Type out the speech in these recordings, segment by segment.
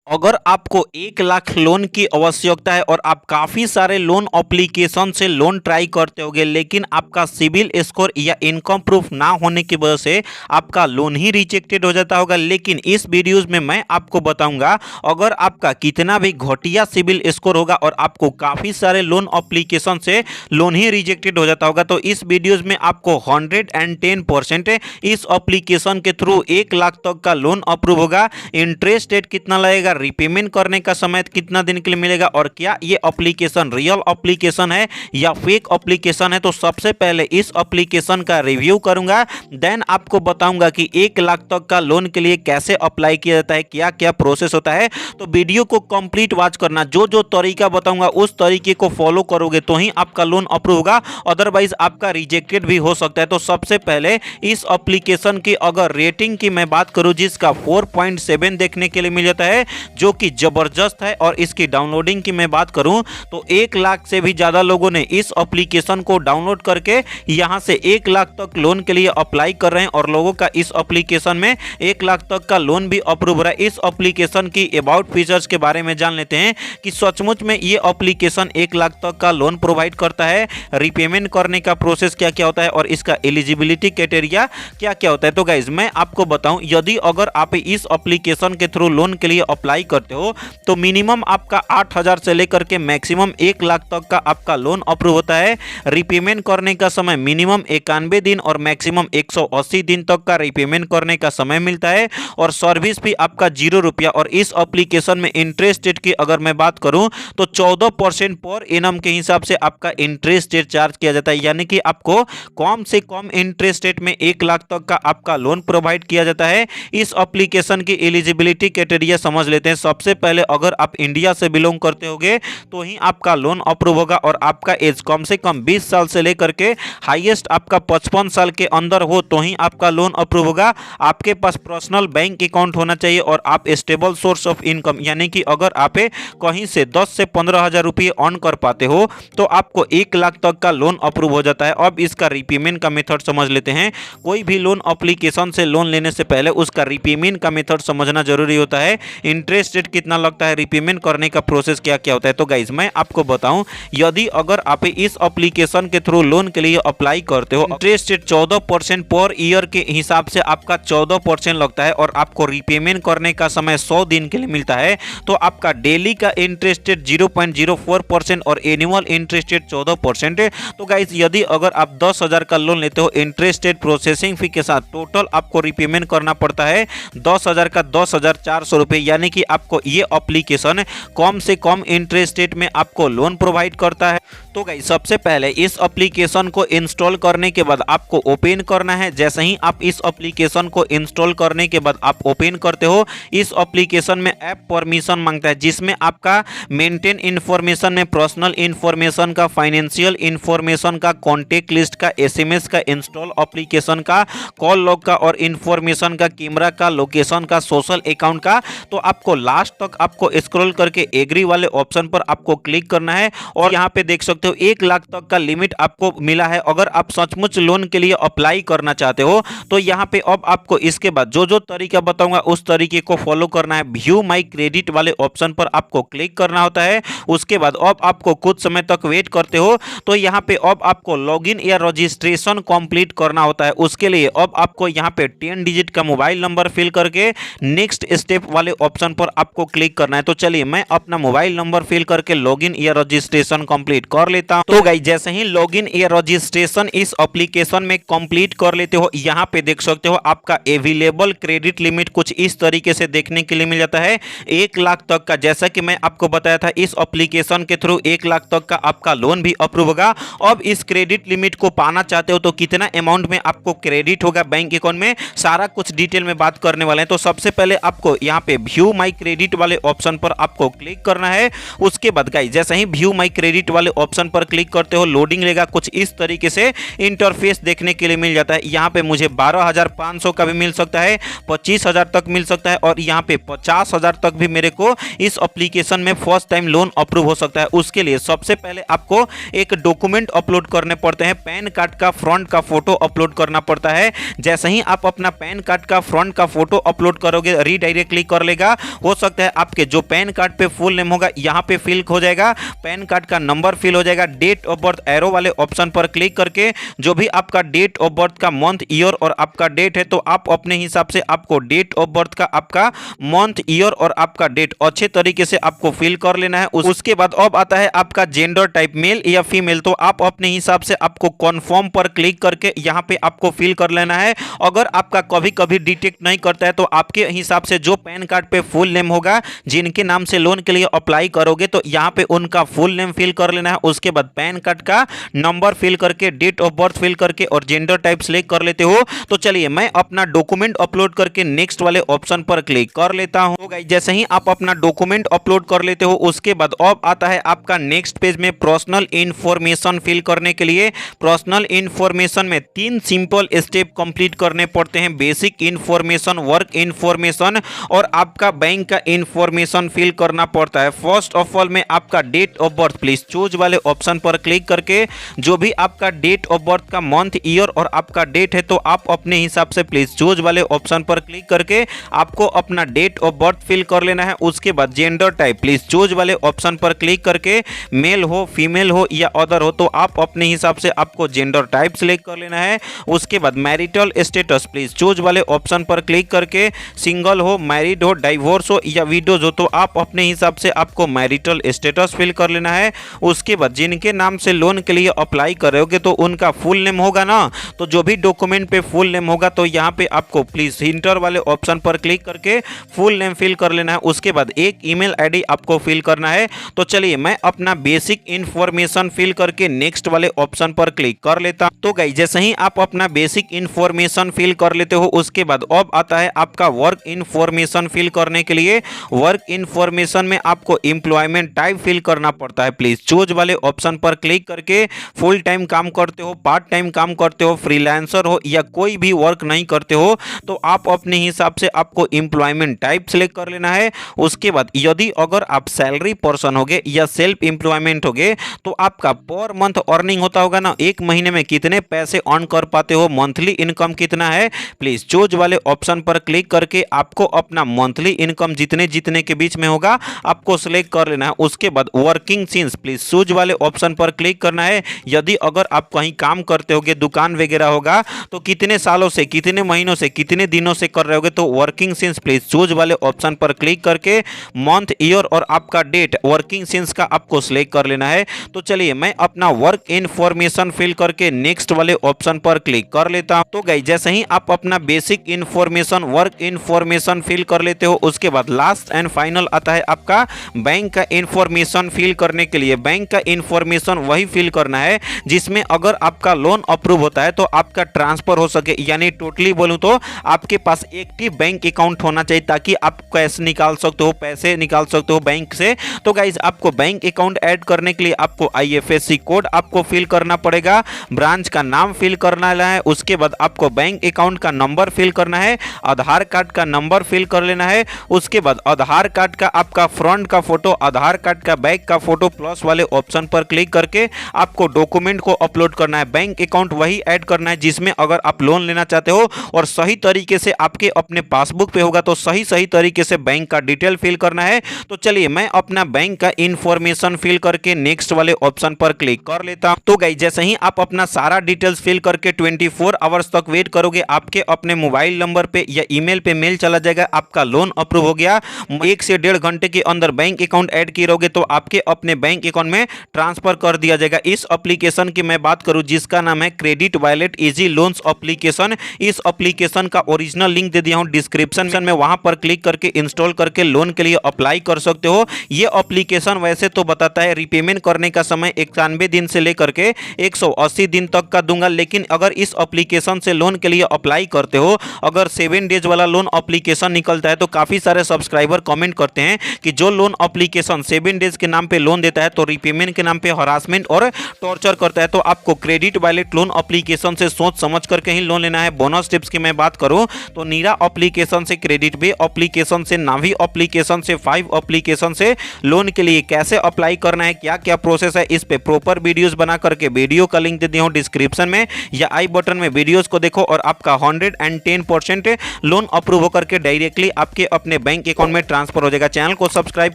अगर आपको 1 लाख लोन की आवश्यकता है और आप काफ़ी सारे लोन एप्लीकेशन से लोन ट्राई करते होगे, लेकिन आपका सिबिल स्कोर या इनकम प्रूफ ना होने की वजह से आपका लोन ही रिजेक्टेड हो जाता होगा। लेकिन इस वीडियोस में मैं आपको बताऊंगा, अगर आपका कितना भी घटिया सिबिल स्कोर होगा और आपको काफ़ी सारे लोन एप्लीकेशन से लोन ही रिजेक्टेड हो जाता होगा, तो इस वीडियोज में आपको 110% इस एप्लीकेशन के थ्रू 1 लाख तक का लोन अप्रूव होगा। इंटरेस्ट रेट कितना लगेगा, रिपेमेंट करने का समय कितना दिन के लिए मिलेगा, और क्या ये एप्लीकेशन रियल एप्लीकेशन है या फेक एप्लीकेशन है। तो सबसे पहले इस एप्लीकेशन का रिव्यू करूंगा, देन आपको बताऊंगा कि 1 लाख तक का लोन के लिए कैसे अप्लाई किया जाता है, क्या क्या प्रोसेस होता है। तो वीडियो को कंप्लीट वॉच करना, जो जो तरीका बताऊंगा उस तरीके को फॉलो करोगे तो ही आपका लोन अप्रूव होगा, अदरवाइज आपका रिजेक्टेड भी हो सकता है। तो सबसे पहले इस एप्लीकेशन की अगर रेटिंग की मैं बात करूं, जिसका 4.7 देखने के लिए मिल जाता है, जो कि जबरदस्त है। और इसकी डाउनलोडिंग की मैं बात करूं तो 1 लाख से भी ज्यादा लोगों ने इस एप्लीकेशन को डाउनलोड करके यहां से 1 लाख तक लोन के लिए अप्लाई कर रहे हैं, और लोगों का इस एप्लीकेशन में 1 लाख तक का लोन भी अप्रूव हो रहा है। इस एप्लीकेशन की अबाउट फीचर्स के बारे में जान लेते हैं कि सचमुच में ये एप्लीकेशन 1 लाख तक का लोन प्रोवाइड करता है, रिपेमेंट करने का प्रोसेस क्या क्या होता है, और इसका एलिजिबिलिटी क्राइटेरिया क्या क्या होता है। तो गाइज मैं आपको बताऊं, यदि अगर आप इस एप्लीकेशन के थ्रू लोन के लिए अप्लाई करते हो तो मिनिमम आपका 8,000 से लेकर के मैक्सिमम 1 लाख तक का आपका लोन अप्रूव होता है। रिपेमेंट करने का समय मिनिमम 91 दिन और मैक्सिमम 180 दिन तक का रिपेमेंट करने का समय मिलता है, और सर्विस फी आपका 0 रुपया। और इस एप्लीकेशन में इंटरेस्ट रेट की अगर मैं बात करूं तो 14% पर एनम के हिसाब से आपका इंटरेस्ट रेट चार्ज किया जाता है, यानी कि आपको कम से कम इंटरेस्ट रेट में 1 लाख तक का आपका लोन प्रोवाइड किया जाता है। इस एप्लीकेशन की एलिजिबिलिटी क्राइटेरिया समझ लेते हैं। सबसे पहले अगर आप इंडिया से बिलोंग करते होगे तो ही आपका लोन अप्रूव होगा, और आपका एज कम से कम 20 साल से लेकर के हाईएस्ट आपका 55 साल के अंदर हो तो ही आपका लोन अप्रूव होगा। आपके पास पर्सनल बैंक अकाउंट होना चाहिए, और आप स्टेबल सोर्स ऑफ इनकम, यानी कि अगर आप कहीं से 10 से 15,000 रुपये अर्न कर पाते हो तो आपको 1 लाख तक का लोन अप्रूव हो जाता है। अब इसका रिपेमेंट का मेथड समझ लेते हैं। कोई भी लोन एप्लीकेशन से लोन लेने से पहले उसका रिपेमेंट का मेथड समझना जरूरी होता है। इंटरेस्ट रेट कितना लगता है, रिपेमेंट करने का प्रोसेस क्या क्या होता है। तो गाइज मैं आपको बताऊं, यदि अगर आप इस एप्लीकेशन के थ्रू लोन के लिए अप्लाई करते हो, इंटरेस्ट रेट 14% पर ईयर के हिसाब से आपका 14% लगता है, और आपको रिपेमेंट करने का समय 100 दिन के लिए मिलता है। तो आपका डेली का इंटरेस्ट रेट 0.04% और एनुअल इंटरेस्ट रेट 14%। तो गाइज यदि अगर आप 10,000 का लोन लेते हो, इंटरेस्ट रेट प्रोसेसिंग फी के साथ टोटल आपको रिपेमेंट करना पड़ता है 10,000 का 10,400 रुपये, यानी कि आपको ये एप्लीकेशन कम से कम इंटरेस्ट रेट में आपको लोन प्रोवाइड करता है। तो गाइस सबसे पहले इस एप्लीकेशन को इंस्टॉल करने के बाद आपको ओपन करना है। जैसे ही आप इस एप्लीकेशन को इंस्टॉल करने के बाद आप ओपन करते हो, इस एप्लीकेशन में ऐप परमिशन मांगता है, जिसमें आपका मेंटेन इन्फॉर्मेशन में पर्सनल इन्फॉर्मेशन का, फाइनेंशियल इन्फॉर्मेशन का, कॉन्टेक्ट लिस्ट का, एसएमएस का, इंस्टॉल एप्लीकेशन का, कॉल लॉग का, और इन्फॉर्मेशन का, कैमरा का, लोकेशन का, सोशल अकाउंट का। तो आपको लास्ट तक आपको स्क्रॉल करके एग्री वाले ऑप्शन पर आपको क्लिक करना है, और यहाँ पे देख सकते हो 1 लाख तक का लिमिट आपको मिला है। अगर आप सचमुच लोन के लिए अप्लाई करना चाहते हो तो यहाँ पे अब आपको इसके बाद जो जो तरीका बताऊंगा उस तरीके को फॉलो करना है। व्यू माई क्रेडिट वाले ऑप्शन पर आपको क्लिक करना होता है। उसके बाद अब आपको कुछ समय तक वेट करते हो, तो यहाँ पे अब आपको लॉगिन या रजिस्ट्रेशन कंप्लीट करना होता है। उसके लिए अब आपको यहाँ पे 10 डिजिट का मोबाइल नंबर फिल करके नेक्स्ट स्टेप वाले ऑप्शन पर आपको क्लिक करना है। तो चलिए मैं अपना मोबाइल नंबर फिल करके लॉगिन या रजिस्ट्रेशन कंप्लीट कर लेता हूं। तो गाइस जैसे ही लॉगिन या रजिस्ट्रेशन इस एप्लीकेशन में कंप्लीट कर लेते हो, यहां पे देख सकते हो आपका अवेलेबल क्रेडिट लिमिट कुछ इस तरीके से देखने के लिए मिल जाता है 1 लाख तक का। जैसा कि मैं आपको बताया था, इस एप्लीकेशन के थ्रू 1 लाख तक का आपका लोन भी अप्रूव होगा। अब इस क्रेडिट लिमिट को पाना चाहते हो तो कितना अमाउंट में आपको क्रेडिट होगा बैंक अकाउंट में, सारा कुछ डिटेल में बात करने वाले हैं। तो सबसे पहले आपको यहाँ पे व्यू माई क्रेडिट वाले ऑप्शन पर आपको क्लिक करना है। उसके बाद गाइस जैसे ही व्यू माई क्रेडिट वाले ऑप्शन पर क्लिक करते हो, लोडिंग लेगा, कुछ इस तरीके से इंटरफेस देखने के लिए मिल जाता है। यहाँ पे मुझे 12,500 का भी मिल सकता है, 25,000 तक मिल सकता है, और यहाँ पे 50,000 तक भी मेरे को इस एप्लीकेशन में फर्स्ट टाइम लोन अप्रूव हो सकता है। उसके लिए सबसे पहले आपको एक डॉक्यूमेंट अपलोड करने पड़ते हैं। पैन कार्ड का फ्रंट का फोटो अपलोड करना पड़ता है। जैसे ही आप अपना पैन कार्ड का फ्रंट का फोटो अपलोड करोगे, रीडायरेक्टली कर लेगा। हो सकता है आपके जो पैन कार्ड पे फुल नेम होगा यहाँ पे फिल हो जाएगा, पैन कार्ड का नंबर फिल हो जाएगा। डेट ऑफ बर्थ एरो वाले ऑप्शन पर क्लिक करके जो भी आपका डेट ऑफ बर्थ का मंथ ईयर और आपका डेट है तो आप अपने हिसाब से आपको डेट ऑफ बर्थ का आपका मंथ ईयर और आपका डेट अच्छे तरीके से आपको फिल कर लेना है। उसके बाद अब आता है आपका जेंडर टाइप मेल या फीमेल, तो आप अपने हिसाब से आपको कन्फर्म पर क्लिक करके यहाँ पे आपको फिल कर लेना है। अगर आपका कभी कभी डिटेक्ट नहीं करता है तो आपके हिसाब से जो पैन कार्ड पे फुल नेम होगा जिनके नाम से लोन के लिए अप्लाई करोगे तो यहाँ पे उनका फुल नेम फिल कर लेना है। उसके बाद पैन कार्ड का नंबर फिल करके डेट ऑफ बर्थ फिल करके और जेंडर टाइप सिलेक्ट कर लेते हो। तो चलिए मैं अपना डॉक्यूमेंट अपलोड करके नेक्स्ट वाले ऑप्शन पर क्लिक कर लेता हूं। तो गाइस जैसे ही आप अपना डॉक्यूमेंट अपलोड कर लेते हो उसके बाद अब आता है आपका नेक्स्ट पेज में पर्सनल इंफॉर्मेशन फिल करने के लिए। पर्सनल इंफॉर्मेशन में 3 सिंपल स्टेप कंप्लीट करने पड़ते हैं। बेसिक इंफॉर्मेशन, वर्क इंफॉर्मेशन और आपका बैंक का इंफॉर्मेशन फिल करना पड़ता है। फर्स्ट ऑफ ऑल में आपका date of birth please choose वाले ऑप्शन पर क्लिक करके जो भी आपका डेट ऑफ बर्थ का मंथ ईयर और आपका डेट है तो आप अपने हिसाब से प्लीज चूज वाले ऑप्शन पर क्लिक करके आपको अपना डेट ऑफ बर्थ फिल कर लेना है। उसके बाद जेंडर टाइप प्लीज चूज वाले ऑप्शन पर क्लिक करके मेल हो, फीमेल हो या अदर हो तो आप अपने हिसाब से आपको जेंडर टाइप सिलेक्ट कर लेना है। उसके बाद मैरिटल स्टेटस प्लीज चूज वाले ऑप्शन पर क्लिक करके सिंगल हो, मैरिड हो, डाइवोर्स हो या विडोज हो तो आप अपने हिसाब से आपको मैरिटल स्टेटस फिल कर लेना है। उसके बाद जिनके नाम से लोन के लिए अप्लाई करोगे तो उनका फुल नेम होगा ना, तो जो भी डॉक्यूमेंट पे फुल नेम होगा तो यहाँ पे आपको प्लीज इंटर वाले ऑप्शन पर क्लिक करके फुल नेम फिल कर लेना है। उसके बाद एक ईमेल आईडी आपको फिल करना है। तो चलिए मैं अपना बेसिक इंफॉर्मेशन फिल करके नेक्स्ट वाले ऑप्शन पर क्लिक कर लेता हूं। तो गाइस जैसे ही आप अपना बेसिक इंफॉर्मेशन फिल कर लेते हो उसके बाद अब आता है आपका वर्क इंफॉर्मेशन फिल करने के लिए। वर्क इंफॉर्मेशन में आपको एम्प्लॉयमेंट टाइप फिल करना पड़ता है। प्लीज चूज वाले ऑप्शन पर क्लिक करके फुल टाइम काम करते हो, पार्ट टाइम काम करते हो, फ्रीलांसर हो या कोई भी वर्क नहीं करते हो तो आप अपने हिसाब से आपको एम्प्लॉयमेंट टाइप सिलेक्ट कर लेना है। उसके बाद यदि अगर आप सैलरी पर्सन होगे या सेल्फ एम्प्लॉयमेंट होगे तो आपका पर मंथ अर्निंग होता होगा ना, एक महीने में कितने पैसे अर्न कर पाते हो, मंथली इनकम कितना है, प्लीज चूज वाले ऑप्शन पर क्लिक करके आपको अपना मंथली इनकम जितने जितने के बीच में होगा आपको सिलेक्ट कर लेना है। उसके बाद वर्किंग सिंस प्लीज चूज वाले ऑप्शन पर क्लिक करना है। यदि अगर आप कहीं काम करते होगे, दुकान वगैरह होगा तो कितने सालों से, कितने महीनों से, कितने दिनों से कर रहे होगे तो वर्किंग सिंस प्लीज चूज वाले ऑप्शन पर क्लिक करके मंथ, ईयर और आपका डेट वर्किंग सिंस का आपको सिलेक्ट कर लेना है। तो चलिए मैं अपना वर्क इन्फॉर्मेशन फिल करके नेक्स्ट वाले ऑप्शन पर क्लिक कर लेता हूं। तो गाइस जैसे ही आप अपना basic information, work information fill कर लेते हो उसके बाद लास्ट एंड फाइनल आता है आपका बैंक का इन्फॉर्मेशन फिल करने के लिए। बैंक का इन्फॉर्मेशन वही फिल करना है जिसमें अगर आपका लोन अप्रूव होता है तो आपका ट्रांसफर हो सके, यानी टोटली बोलूं तो आपके पास एक्टिव बैंक अकाउंट होना चाहिए ताकि आप कैश निकाल सकते हो, पैसे निकाल सकते हो बैंक से। तो गाइस आपको बैंक अकाउंट ऐड करने के लिए आपको IFSC कोड आपको फिल करना पड़ेगा, ब्रांच का नाम फिल करना है, उसके बाद आपको बैंक अकाउंट का नंबर फिल करना है, आधार कार्ड का नंबर फिल कर लेना है। उसके बाद आधार कार्ड का आपका फ्रंट का फोटो, आधार कार्ड का बैक का फोटो प्लस वाले ऑप्शन पर क्लिक करके आपको डॉक्यूमेंट को अपलोड करना है। बैंक अकाउंट वही ऐड करना है जिसमें अगर आप लोन लेना चाहते हो और सही तरीके से आपके अपने पासबुक पे होगा तो सही तरीके से बैंक का डिटेल फिल करना है। तो चलिए मैं अपना बैंक का इंफॉर्मेशन फिल करके नेक्स्ट वाले ऑप्शन पर क्लिक कर लेता हूं। तो गाइस जैसे ही आप अपना सारा डिटेल्स फिल करके 24 आवर्स तक वेट करोगे आपके अपने मोबाइल नंबर पे या ईमेल पे मेल चला जाएगा, आपका लोन अप्रूव हो गया। 1 से 1.5 घंटे के अंदर बैंक अकाउंट ऐड किए रहोगे तो आपके अपने बैंक अकाउंट में ट्रांसफर कर दिया जाएगा। इस एप्लीकेशन की मैं बात करूं जिसका नाम है credit wallet easy loans application, इस एप्लीकेशन का ओरिजिनल लिंक दे दिया हूं डिस्क्रिप्शन में, वहां पर क्लिक करके इंस्टॉल करके लोन के लिए अप्लाई कर सकते हो। ये एप्लीकेशन वैसे तो बताता है रिपेमेंट करने का समय 91 दिन से लेकर के 180 दिन तक का दूंगा, लेकिन अगर इस एप्लीकेशन से लोन के लिए अप्लाई करते हो, अगर 7 डेज वाला लोन एप्लीकेशन निकलता है तो काफी सारे सब्सक्राइबर कमेंट करते हैं कि जो लोन एप्लीकेशन 7 डेज के नाम पे लोन देता है तो रिपेमेंट के नाम पे हरासमेंट और टॉर्चर करता है। तो आपको क्रेडिट वॉलेट लोन एप्लीकेशन से सोच समझ करके ही लोन लेना है। बोनस टिप्स की मैं बात करूं तो नीरा एप्लीकेशन से, क्रेडिट बे एप्लीकेशन से, नावी एप्लीकेशन से, 5 एप्लीकेशन से लोन के लिए कैसे अप्लाई करना है, क्या क्या प्रोसेस है, इस पे प्रॉपर वीडियोस बना करके वीडियो का लिंक दे दिया हूं डिस्क्रिप्शन में या आई बटन में, वीडियोस को देखो और आपका 110% लोन अप्रूव होकर के डायरेक्टली आपके अपने आपके बैंक अकाउंट में ट्रांसफर हो जाएगा। चैनल को सब्सक्राइब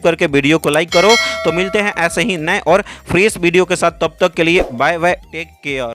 करके वीडियो को लाइक करो। तो मिलते हैं ऐसे ही नए और फ्रेश वीडियो के साथ, तब तक के लिए बाय बाय, टेक केयर।